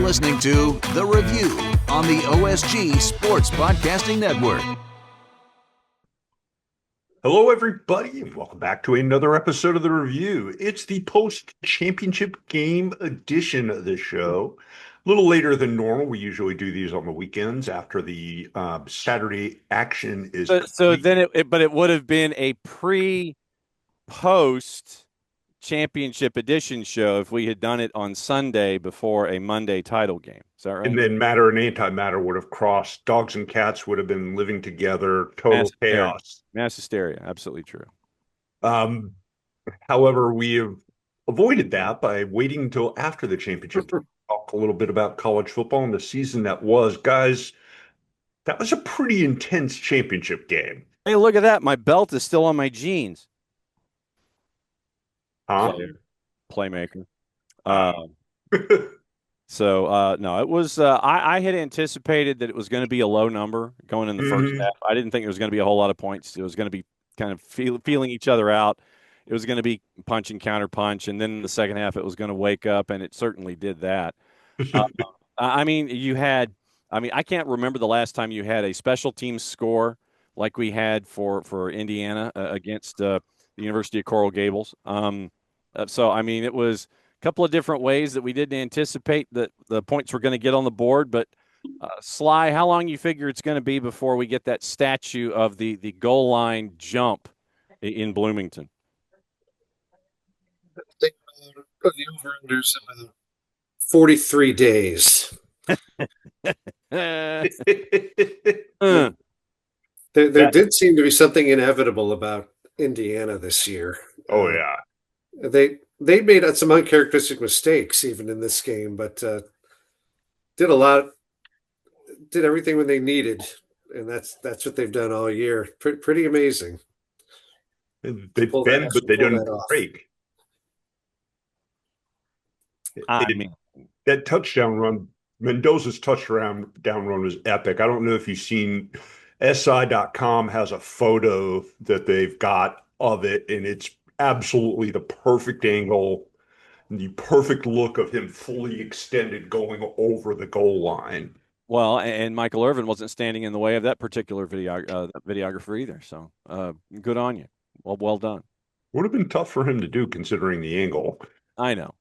listening to The Review on the OSG Sports Podcasting Network. Hello, everybody, and welcome back to another episode of The Review. It's the post-championship game edition of the show. A little later than normal. We usually do these on the weekends after the Saturday action is So complete. then but it would have been a post championship edition show if we had done it on Sunday before a Monday title game. Is that right? And then matter and antimatter would have crossed. Dogs and cats would have been living together. Total chaos. Mass hysteria. Absolutely true. However, we have avoided that by waiting until after the championship to talk a little bit about college football and the season that was. Guys, that was a pretty intense championship game. Hey, look at that. My belt is still on my jeans. Huh? Playmaker. No, it was I had anticipated that it was going to be a low number going in the first half. I didn't think there was going to be a whole lot of points. It was going to be kind of feeling each other out. It was going to be punch and counter punch, and then in the second half it was going to wake up, and it certainly did that. I can't remember the last time you had a special teams score like we had for Indiana against the University of Coral Gables. It was a couple of different ways that we didn't anticipate that the points were going to get on the board. But, Sly, how long you figure it's going to be before we get that statue of the goal line jump in Bloomington? I think the over-under's about 43 days. There did seem to be something inevitable about Indiana this year. Oh, yeah. They made some uncharacteristic mistakes even in this game, but did everything when they needed, and that's what they've done all year. Pretty amazing. They bend, but they don't break. That touchdown run, Mendoza's touchdown run was epic. I don't know if you've seen, SI.com has a photo that they've got of it, and it's absolutely the perfect angle, the perfect look of him fully extended going over the goal line. Well, and Michael Irvin wasn't standing in the way of that particular videographer either. So good on you. Well done. Would have been tough for him to do considering the angle. I know.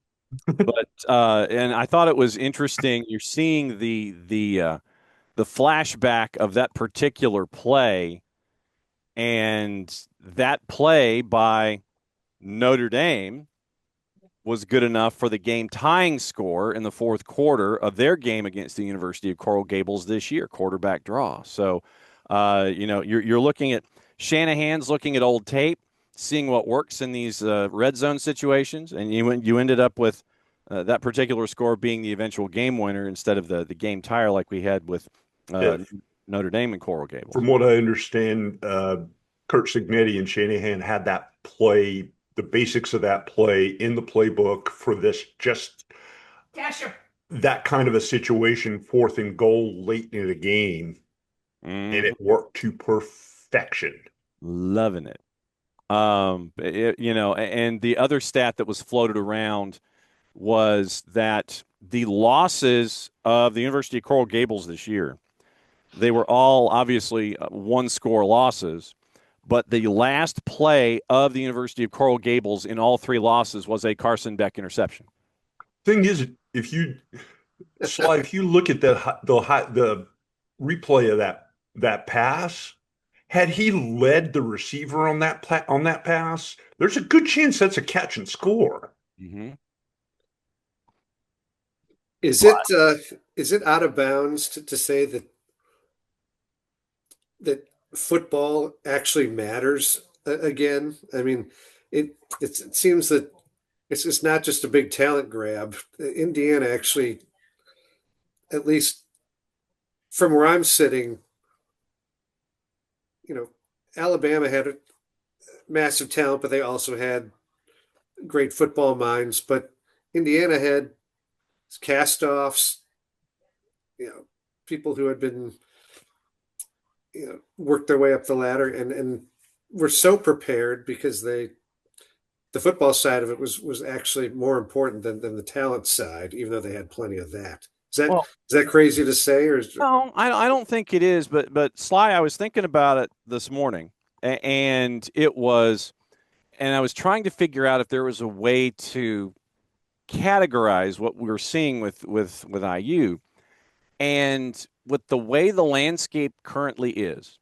But and I thought it was interesting. You're seeing the flashback of that particular play, and that play by Notre Dame was good enough for the game tying score in the fourth quarter of their game against the University of Coral Gables this year, quarterback draw. So, you're looking at Shanahan's looking at old tape, seeing what works in these red zone situations, and you ended up with that particular score being the eventual game winner instead of the game tire like we had with Notre Dame and Coral Gables. From what I understand, Kurt Cignetti and Shanahan had that play, the basics of that play in the playbook for this, just that kind of a situation, 4th and goal late in the game, and it worked to perfection. Loving it. And the other stat that was floated around was that the losses of the University of Coral Gables this year, they were all obviously one-score losses, but the last play of the University of Coral Gables in all 3 losses was a Carson Beck interception. Thing is, if you look at the replay of that pass, had he led the receiver on that pass, there's a good chance that's a catch and score. Mm-hmm. Is it out of bounds to say that football actually matters again? I mean, it seems that it's just not just a big talent grab. Indiana actually, at least from where I'm sitting, Alabama had a massive talent, but they also had great football minds. But Indiana had cast-offs, people who had been, worked their way up the ladder and were so prepared because the football side of it was actually more important than the talent side, even though they had plenty of that. Well, is that crazy to say, or is no, I don't think it is. But Sly, I was thinking about it this morning, and I was trying to figure out if there was a way to categorize what we were seeing with IU, and with the way the landscape currently is,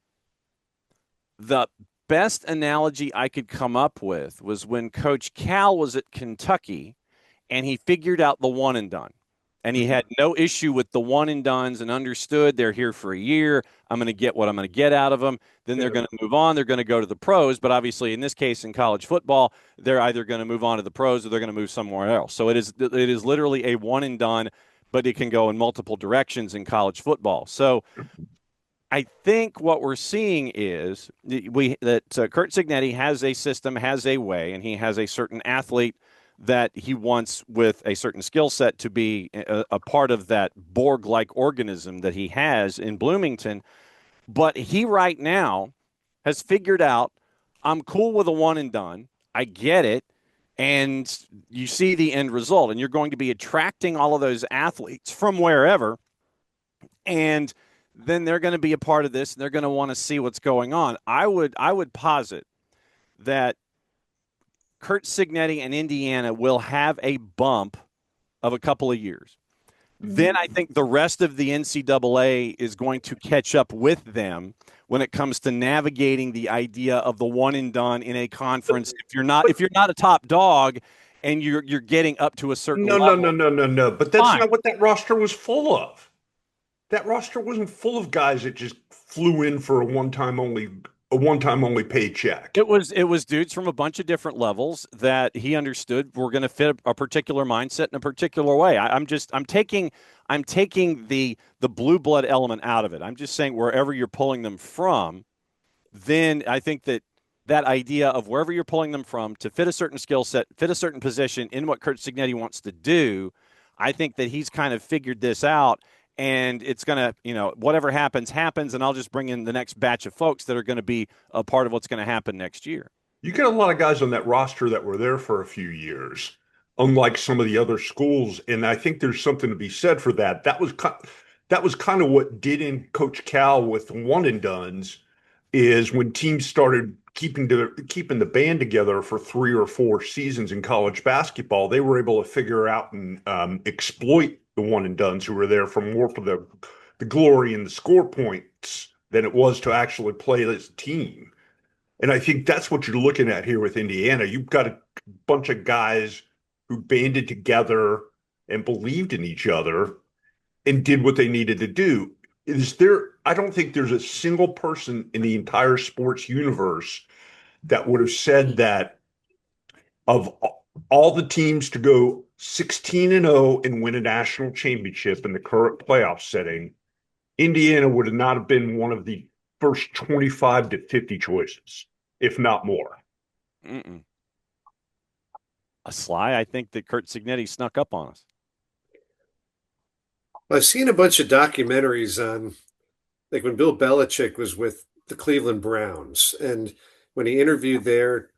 the best analogy I could come up with was when Coach Cal was at Kentucky and he figured out the one and done. And he had no issue with the one and dones and understood they're here for a year. I'm going to get what I'm going to get out of them. Then they're going to move on. They're going to go to the pros. But obviously, in this case, in college football, they're either going to move on to the pros or they're going to move somewhere else. So it is literally a one and done, but it can go in multiple directions in college football. So I think what we're seeing is Kurt Cignetti has a system, has a way, and he has a certain athlete that he wants with a certain skill set to be a part of that Borg-like organism that he has in Bloomington. But he right now has figured out, I'm cool with a one and done. I get it. And you see the end result. And you're going to be attracting all of those athletes from wherever. And then they're going to be a part of this, and they're going to want to see what's going on. I would posit that Kurt Cignetti and Indiana will have a bump of a couple of years. Then I think the rest of the NCAA is going to catch up with them when it comes to navigating the idea of the one and done in a conference. If you're not a top dog and you're getting up to a certain level. No. But that's not what that roster was full of. That roster wasn't full of guys that just flew in for a one-time only paycheck. It was dudes from a bunch of different levels that he understood were going to fit a particular mindset in a particular way. I'm taking the blue blood element out of it. I'm just saying wherever you're pulling them from, then I think that idea of wherever you're pulling them from to fit a certain skill set, fit a certain position in what Kurt Cignetti wants to do, I think that he's kind of figured this out. And it's going to, whatever happens, and I'll just bring in the next batch of folks that are going to be a part of what's going to happen next year. You get a lot of guys on that roster that were there for a few years, unlike some of the other schools. And I think there's something to be said for that. That was kind of what did in Coach Cal with one and dones, is when teams started keeping the band together for 3 or 4 seasons in college basketball, they were able to figure out and exploit the one and dones who were there for the glory and the score points than it was to actually play as a team. And I think that's what you're looking at here with Indiana. You've got a bunch of guys who banded together and believed in each other and did what they needed to do. I don't think there's a single person in the entire sports universe that would have said that of all the teams to go 16-0 and win a national championship in the current playoff setting, Indiana would not have been one of the first 25 to 50 choices, if not more. Sly, I think that Kurt Cignetti snuck up on us. I've seen a bunch of documentaries on, like when Bill Belichick was with the Cleveland Browns, and when he interviewed there,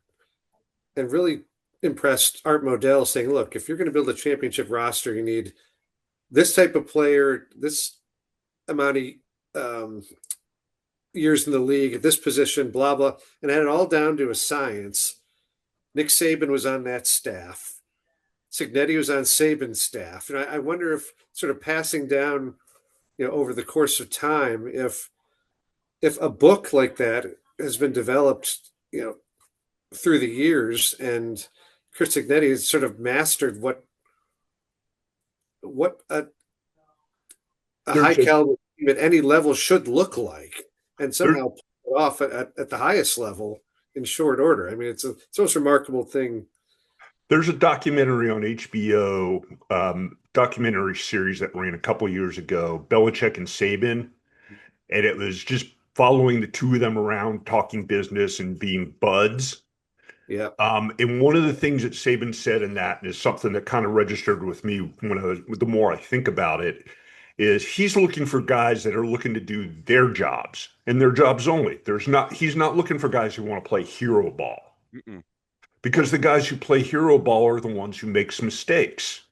and really impressed Art Modell, saying, look, if you're going to build a championship roster, you need this type of player, this amount of years in the league at this position, blah, blah, and had it all down to a science. Nick Saban was on that staff. Cignetti was on Saban's staff. And I wonder if sort of passing down, over the course of time, if a book like that has been developed, through the years, and Kurt Cignetti has sort of mastered what a high caliber team at any level should look like, and somehow pull it off at the highest level in short order. I mean, it's the most remarkable thing. There's a documentary on HBO, documentary series that ran a couple years ago, Belichick and Saban, and it was just following the two of them around talking business and being buds. Yeah. And one of the things that Saban said in that is something that kind of registered with me the more I think about it, is he's looking for guys that are looking to do their jobs and their jobs only. He's not looking for guys who want to play hero ball. Because the guys who play hero ball are the ones who makes mistakes.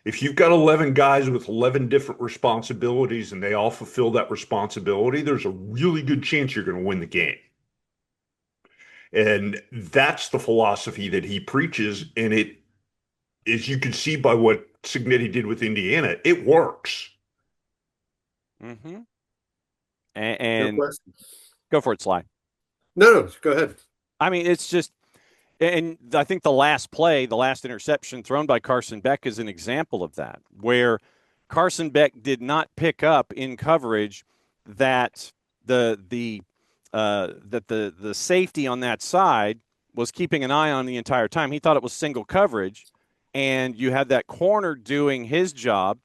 If you've got 11 guys with 11 different responsibilities and they all fulfill that responsibility, there's a really good chance you're going to win the game. And that's the philosophy that he preaches. And it, as you can see by what Cignetti did with Indiana, it works. Mm-hmm. Your And question? go for it, Sly. No, go ahead. I mean, it's just, and I think the last play, the last interception thrown by Carson Beck is an example of that, where Carson Beck did not pick up in coverage that the safety on that side was keeping an eye on the entire time. He thought it was single coverage, and you had that corner doing his job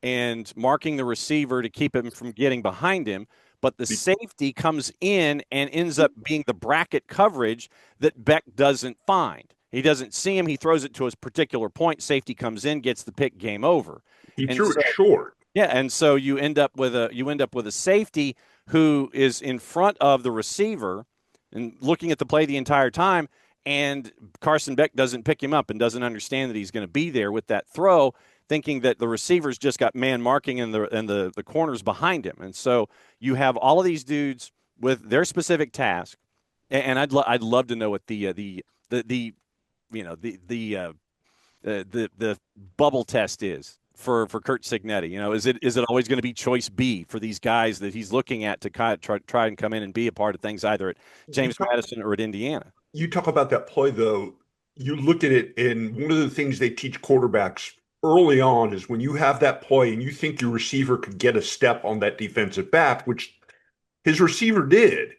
and marking the receiver to keep him from getting behind him. But the safety comes in and ends up being the bracket coverage that Beck doesn't find. He doesn't see him. He throws it to his particular point. Safety comes in, gets the pick, game over. He And threw so, it short. yeah, and so you end up with a safety who is in front of the receiver and looking at the play the entire time, and Carson Beck doesn't pick him up and doesn't understand that he's going to be there with that throw, thinking that the receivers just got man marking and the corners behind him. And so you have all of these dudes with their specific task, and I'd love to know what the bubble test is for Kurt Cignetti. You know, is it always going to be choice B for these guys that he's looking at to kind of try and come in and be a part of things either at James Madison or at Indiana? You talk about that play, though. You look at it, and one of the things they teach quarterbacks early on is when you have that play and you think your receiver could get a step on that defensive back, which his receiver did,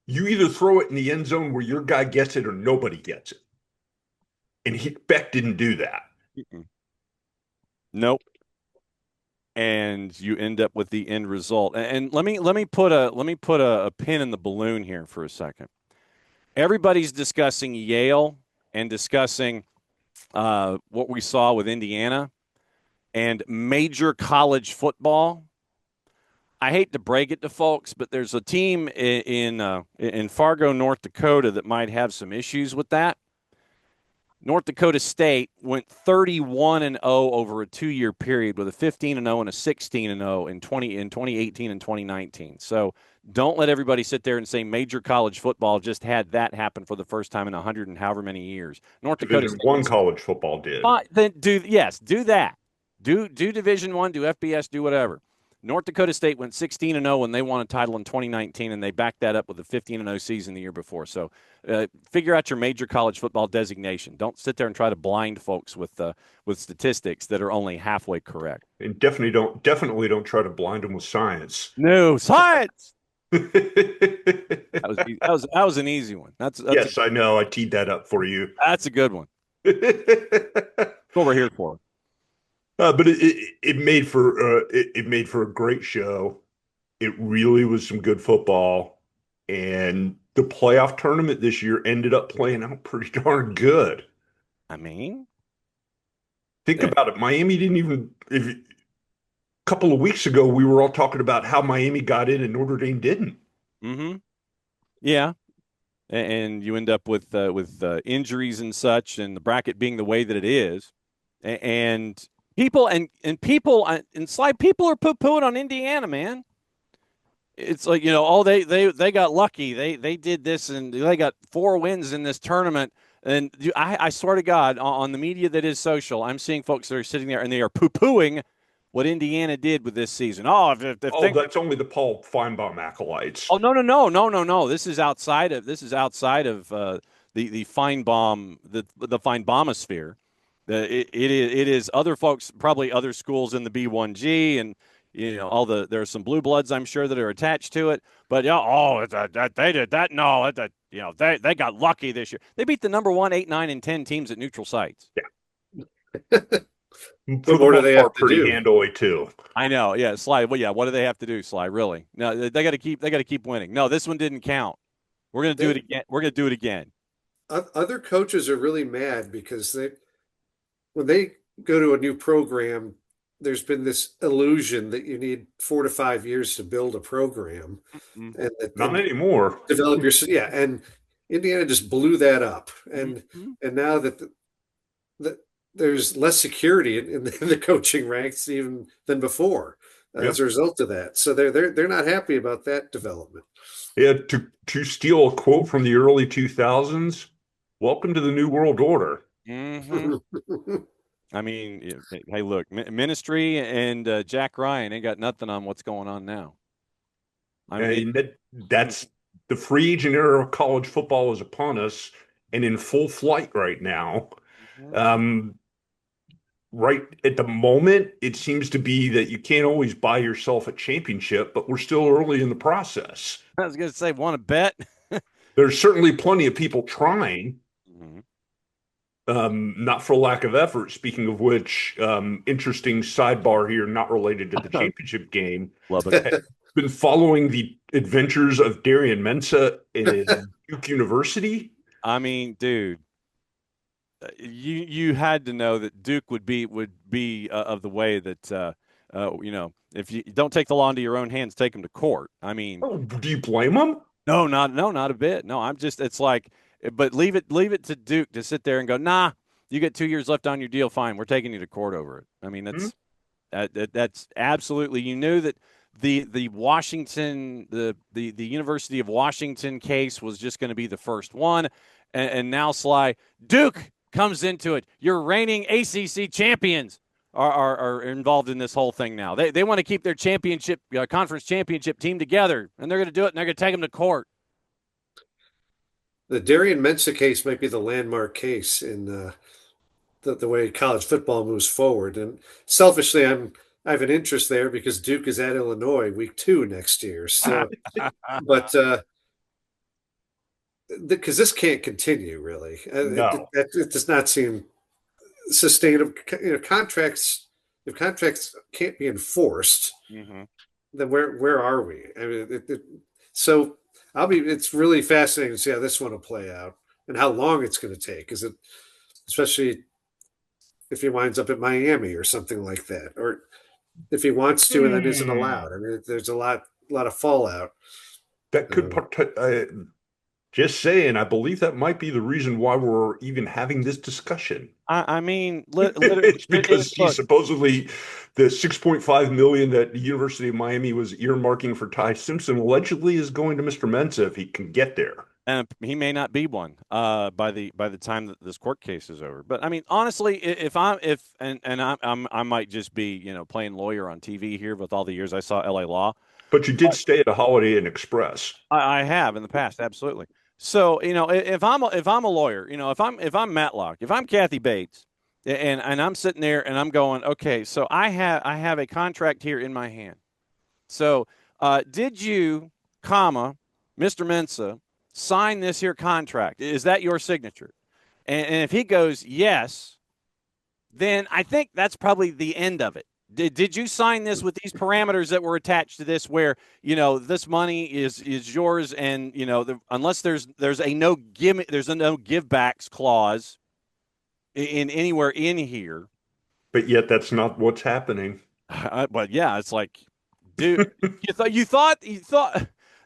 you either throw it in the end zone where your guy gets it or nobody gets it. And Beck didn't do that. Mm-mm. Nope. And you end up with the end result. And let me put a pin in the balloon here for a second. Everybody's discussing Yale and discussing what we saw with Indiana and major college football. I hate to break it to folks, but there's a team in Fargo, North Dakota that might have some issues with that. North Dakota State went 31-0 over a 2-year period with a 15-0 and a 16-0 in 2018 and 2019. So don't let everybody sit there and say major college football just had that happen for the first time in 100 and however many years. North Dakota Division One college football did. Then do that. Do Division One, do FBS, do whatever. North Dakota State went 16-0 when they won a title in 2019, and they backed that up with a 15-0 season the year before. So figure out your major college football designation. Don't sit there and try to blind folks with statistics that are only halfway correct. And definitely don't try to blind them with science. No, science! that was an easy one. Yes, I know. I teed that up for you. That's a good one. That's what we're here for. But it made for a great show. It really was some good football, and the playoff tournament this year ended up playing out pretty darn good. I mean, think about it. Miami didn't even. A couple of weeks ago, we were all talking about how Miami got in and Notre Dame didn't. Mm-hmm. Yeah, and you end up with injuries and such, and the bracket being the way that it is, and. People and Sly, people are poo-pooing on Indiana, man. It's like, you know, they got lucky. They did this and they got 4 wins in this tournament. And I swear to God, on the media that is social, I'm seeing folks that are sitting there and they are poo-pooing what Indiana did with this season. That's only the Paul Feinbaum acolytes. Oh no. This is outside of the Feinbaum the Feinbaumosphere. It is other folks, probably other schools in the B1G, and you know there are some blue bloods I'm sure that are attached to it. But that they did that. No, they got lucky this year. They beat the number 1, 8, 9, and 10 teams at neutral sites. Yeah. What more do they have to do? Handily too. I know. Yeah, Sly. Well, yeah. What do they have to do, Sly? Really? No, they got to keep winning. No, this one didn't count. We're gonna do it again. We're gonna do it again. Other coaches are really mad because when they go to a new program, there's been this illusion that you need 4 to 5 years to build a program. Mm-hmm. And not anymore. Develop your and Indiana just blew that up. And now that there's less security in the coaching ranks even than before as a result of that. So they're not happy about that development. Yeah, to steal a quote from the early 2000s, welcome to the New World Order. Mm-hmm. I mean, hey, look, Ministry and Jack Ryan ain't got nothing on what's going on now. I mean, that's the free agent era of college football is upon us and in full flight right now. Right at the moment, it seems to be that you can't always buy yourself a championship, but we're still early in the process. I was going to say, want to bet? There's certainly plenty of people trying. Mm-hmm. Not for lack of effort. Speaking of which, interesting sidebar here, not related to the championship game. Love it. Been following the adventures of Darian Mensah in Duke University. I mean, dude, you had to know that Duke would be of the way that if you don't take the law into your own hands, take them to court. I mean, do you blame them? No, not a bit. No, I'm just it's like, but leave it to Duke to sit there and go, nah, you get 2 years left on your deal. Fine, we're taking you to court over it. I mean, that's absolutely. You knew that the Washington the University of Washington case was just going to be the first one, and now Sly Duke comes into it. Your reigning ACC champions are involved in this whole thing now. They want to keep their championship conference championship team together, and they're going to do it, and they're going to take them to court. The Darian Mensah case might be the landmark case in the way college football moves forward. And selfishly, I have an interest there because Duke is at Illinois week 2 next year. So, but because this can't continue, really. No. It does not seem sustainable. Contracts, if contracts can't be enforced, then where are we? I mean, so it's really fascinating to see how this one will play out and how long it's going to take. Is it, especially if he winds up at Miami or something like that, or if he wants to and that isn't allowed. I mean, there's a lot of fallout. That could just saying, I believe that might be the reason why we're even having this discussion. I mean, it's because supposedly the $6.5 million that the University of Miami was earmarking for Ty Simpson allegedly is going to Mr. Mensah if he can get there. And he may not be one by the time that this court case is over. But I mean, honestly, I might just be playing lawyer on TV here with all the years I saw LA Law. But you did stay at a Holiday Inn Express. I have in the past, absolutely. So if I'm a lawyer, if I'm Matlock, if I'm Kathy Bates, and I'm sitting there and I'm going, okay, so I have a contract here in my hand. So did you, Mr. Mensah, sign this here contract? Is that your signature? And if he goes yes, then I think that's probably the end of it. Did you sign this with these parameters that were attached to this, where this money is yours, and unless there's a no give backs clause in anywhere in here. But yet that's not what's happening. But yeah, it's like, dude, you thought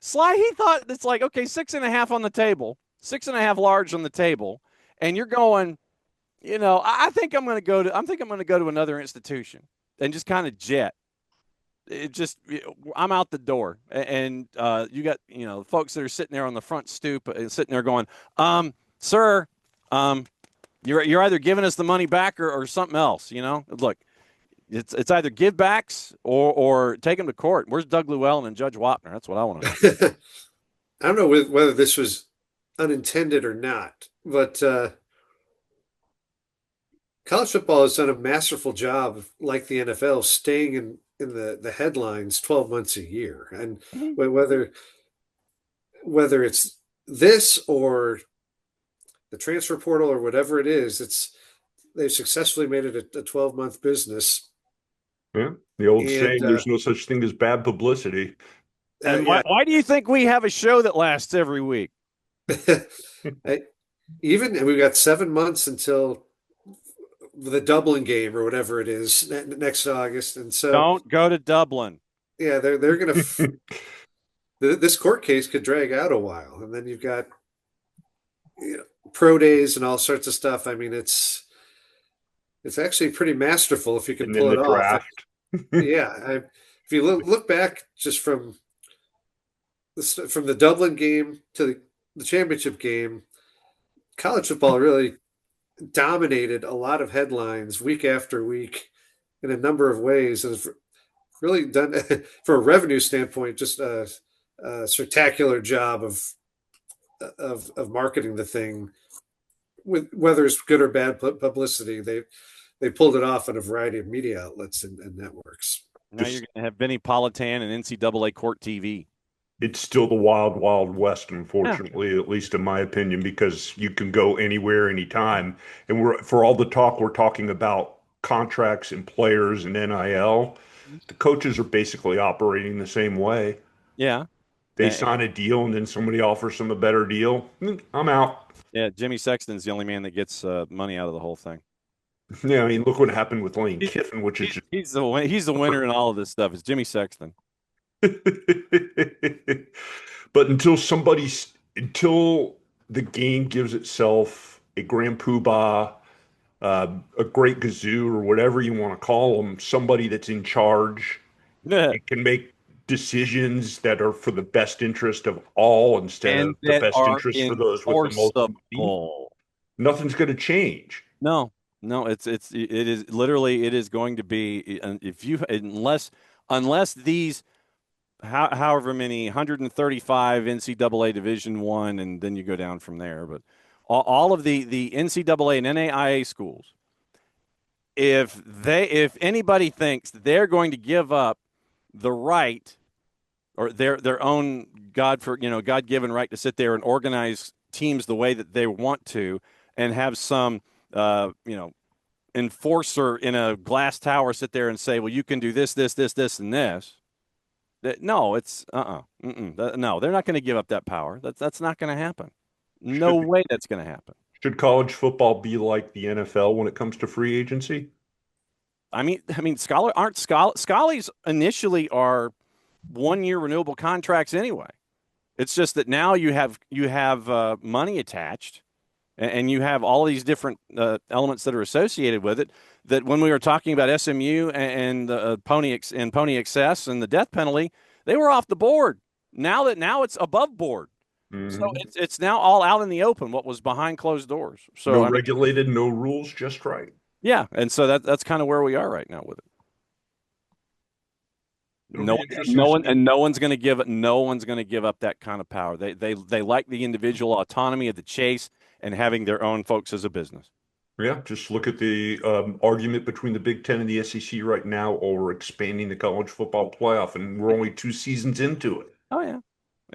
Sly, he thought it's like, okay, 6.5 on the table, 6.5 large on the table, and you're going, I think I'm going to go to another institution and just kind of jet. I'm out the door, and you got folks that are sitting there on the front stoop, sitting there going, sir, you're either giving us the money back or something else. Look, it's either give backs or take them to court. Where's Doug Llewellyn and Judge Wapner? That's what I want to know. I don't know whether this was unintended or not, but college football has done a masterful job, like the NFL, staying in the headlines 12 months a year. And whether it's this or the transfer portal or whatever it is, they've successfully made it a 12-month business. Yeah, the old saying, there's no such thing as bad publicity. And why do you think we have a show that lasts every week? And we've got 7 months until the Dublin game or whatever it is next August, and so don't go to Dublin. Yeah, they're gonna. This court case could drag out a while, and then you've got pro days and all sorts of stuff. I mean, it's actually pretty masterful if you can And then pull the it off. draft. Yeah, if you look back just from the Dublin game to the championship game, college football really dominated a lot of headlines week after week in a number of ways, and it's really done for a revenue standpoint, just a spectacular job of marketing the thing with whether it's good or bad publicity. They pulled it off on a variety of media outlets and networks. Now you're going to have Benny Politan and NCAA Court TV. It's still the wild, wild west, Yeah. unfortunately, at least in my opinion, because you can go anywhere, anytime. And for all the talk we're talking about contracts and players and NIL, the coaches are basically operating the same way. Yeah. They And, sign a deal and then somebody offers them a better deal. I'm out. yeah, Jimmy Sexton's the only man that gets money out of the whole thing. Yeah, I mean, look what happened with Lane Kiffin, which is just He's the winner in all of this stuff. It's Jimmy Sexton. But until the game gives itself a grand poobah, a great gazoo, or whatever you want to call them, somebody that's in charge Yeah. and can make decisions that are for the best interest of all instead And of the that best are interest for those with the most money, enforceable. nothing's going to change. No, it is literally it is going to be if you unless these however many 135 NCAA Division One, and then you go down from there. But all of the NCAA and NAIA schools, if anybody thinks they're going to give up the right or their own God-given right to sit there and organize teams the way that they want to, and have some enforcer in a glass tower sit there and say, well, you can do this, this, this, this, and this. No, it's no, they're not going to give up that power. That's not going to happen. No way that's going to happen. Should college football be like the NFL when it comes to free agency? I mean, Schollies initially are 1-year renewable contracts anyway. It's just that now you have money attached, and you have all these different elements that are associated with it. That when we were talking about SMU and Pony Excess and the death penalty, they were off the board. Now it's above board. Mm-hmm. So it's now all out in the open. What was behind closed doors. So no regulated, no rules, just right. Yeah, and so that's kind of where we are right now with it. No one's going to give up that kind of power. They like the individual autonomy of the chase and having their own folks as a business. Yeah, just look at the argument between the Big Ten and the SEC right now over expanding the college football playoff, and we're only 2 seasons into it. Oh yeah,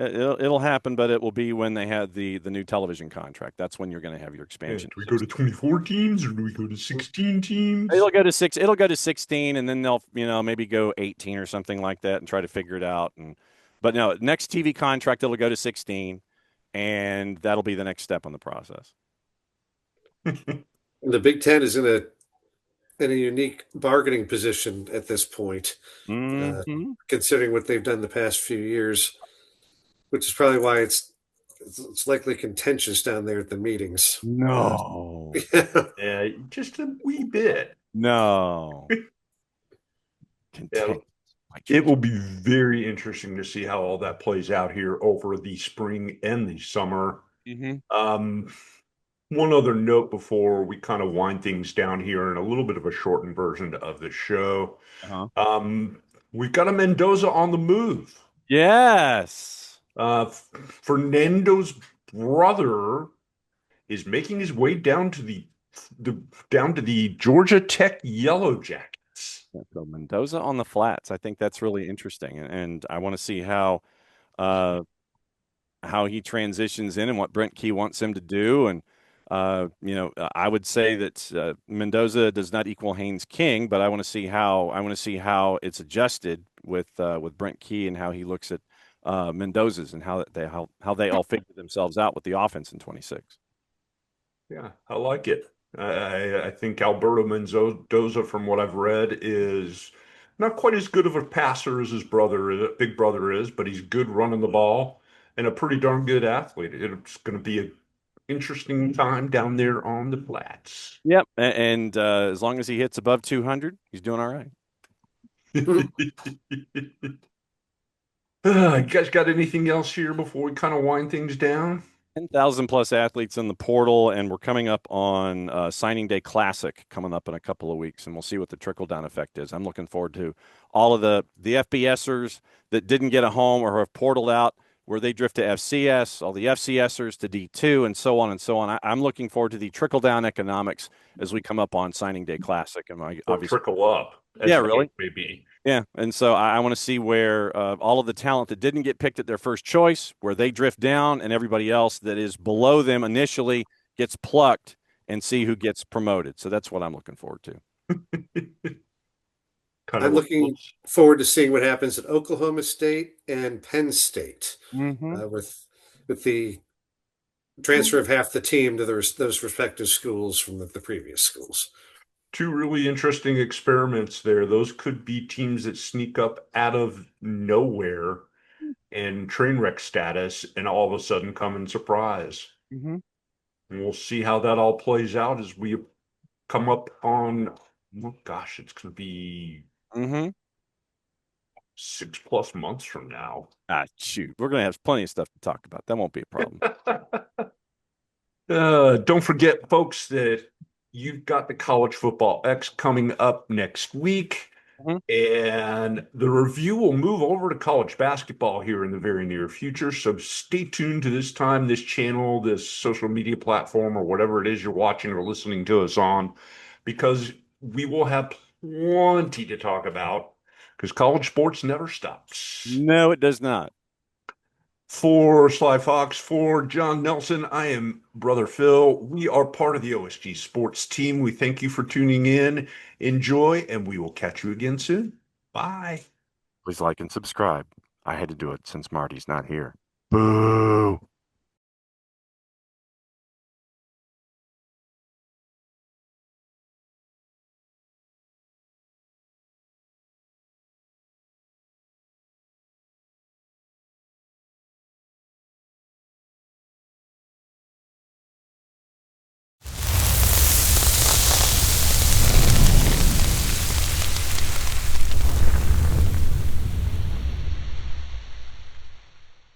it'll happen, but it will be when they have the new television contract. That's when you're going to have your expansion. Yeah, do we go to 24 teams or do we go to 16 teams? It'll go to 16, and then they'll maybe go 18 or something like that and try to figure it out. But no, next TV contract it'll go to 16, and that'll be the next step on the process. The Big Ten is in a unique bargaining position at this point, considering what they've done the past few years, which is probably why it's likely contentious down there at the meetings. No, yeah, just a wee bit. No, yeah, it will be very interesting to see how all that plays out here over the spring and the summer. Mm-hmm. One other note before we kind of wind things down here in a little bit of a shortened version of the show. We've got a Mendoza on the move. Yes. Fernando's brother is making his way down to the Georgia Tech Yellow Jackets. So Mendoza on the flats. I think that's really interesting, and I want to see how he transitions in and what Brent Key wants him to do. And I would say that Mendoza does not equal Haynes King, but I want to see how it's adjusted with Brent Key and how he looks at Mendoza's and how they all figure themselves out with the offense in 26. Yeah, I like it. I think Alberto Mendoza, from what I've read, is not quite as good of a passer as his big brother is, but he's good running the ball and a pretty darn good athlete. It's going to be interesting time down there on the flats. Yep. And as long as he hits above 200, he's doing all right. You guys got anything else here before we kind of wind things down? 10,000 plus athletes in the portal, and we're coming up on signing day classic coming up in a couple of weeks, and we'll see what the trickle down effect is. I'm looking forward to all of the FBSers that didn't get a home or have portaled out, where they drift to FCS, all the FCSers to D2, and so on and so on. I'm looking forward to the trickle down economics as we come up on signing day classic. And obviously, Trickle up, as yeah, the really. case may be. Yeah, and so I want to see where all of the talent that didn't get picked at their first choice, where they drift down, and everybody else that is below them initially gets plucked, and see who gets promoted. So that's what I'm looking forward to. I'm looking forward to seeing what happens at Oklahoma State and Penn State with the transfer of half the team to those respective schools from the previous schools. Two really interesting experiments there. Those could be teams that sneak up out of nowhere in train wreck status and all of a sudden come and surprise. Mm-hmm. And we'll see how that all plays out as we come up on, oh gosh, it's going to be 6+ months from now. Shoot, we're going to have plenty of stuff to talk about. That won't be a problem. Don't forget, folks, that you've got the College Football X coming up next week. And the review will move over to college basketball here in the very near future. So stay tuned to this time, this channel, this social media platform, or whatever it is you're watching or listening to us on, because we will have plenty to talk about because college sports never stops. No, it does not. For Sly Fox, for John Nelson, I am Brother Phil. We are part of the OSG Sports team. We thank you for tuning in. Enjoy, and we will catch you again soon. Bye. Please like and subscribe. I had to do it since Marty's not here. Boo.